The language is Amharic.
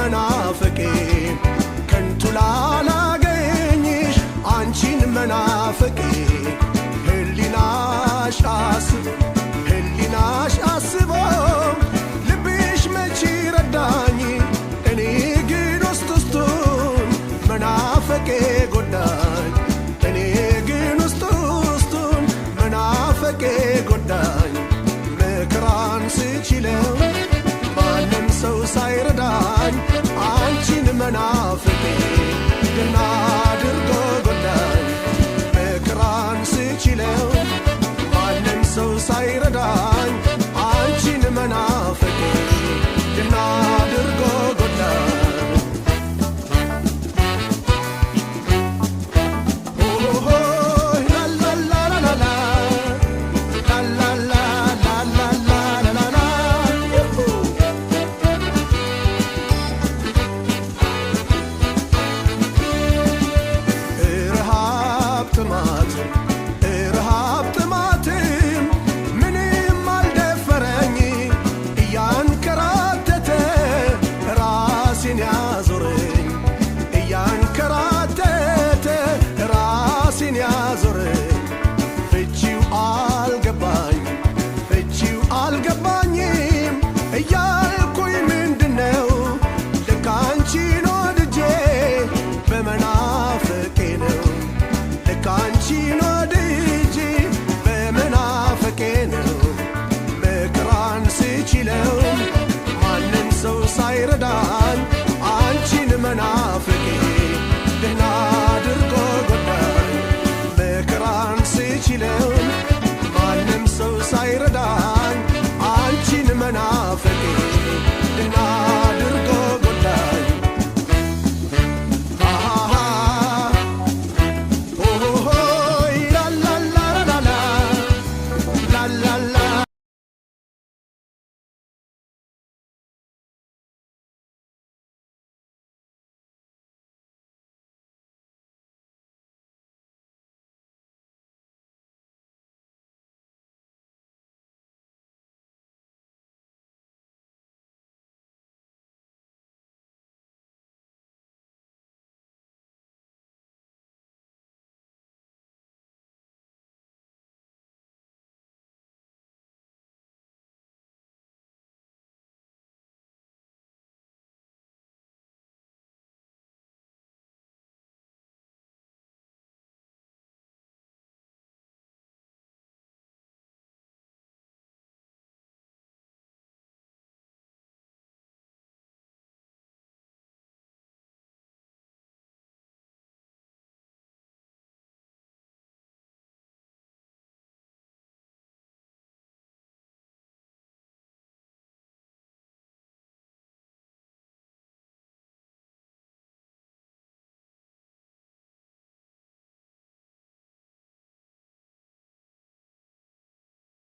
መናፍቄ ከንቱ ላላገኝሽ አንቺን መናፍቄ ህሊናሽ አስቦ ልብሽ መች ረዳኝ እኔ ግን ውስጡን መናፍቄ ጎዳኝ እኔ ግን ውስጡን መናፍቄ ጎዳኝ መከራን ስችለው ማንም ሰው ሳይረዳኝ አንቺን መናፍቄ ገና አድርጎ ጎዳኝ መከራን ስችለው ማንም ሰው ሳይረዳኝ አንቺን መናፍቄ ገና አድርጎ ጎዳኝ ረሃብ ጥማትም ምንም አልደፈረኝ እያንከራተተ ራሴን ያዞረኝ እያንከራተተ ራሴን ያዞረኝ ፍቺው አልገባኝም እያልኩኝ ምንድነው ልክ አንቺን ወድጄ በመናፍቄ ነው ልክ አንቺን ወድጄ በመናፍቄ ነው መከራን ስችለው ማንም ሰው ሳይረዳኝ አንቺን መናፍቄ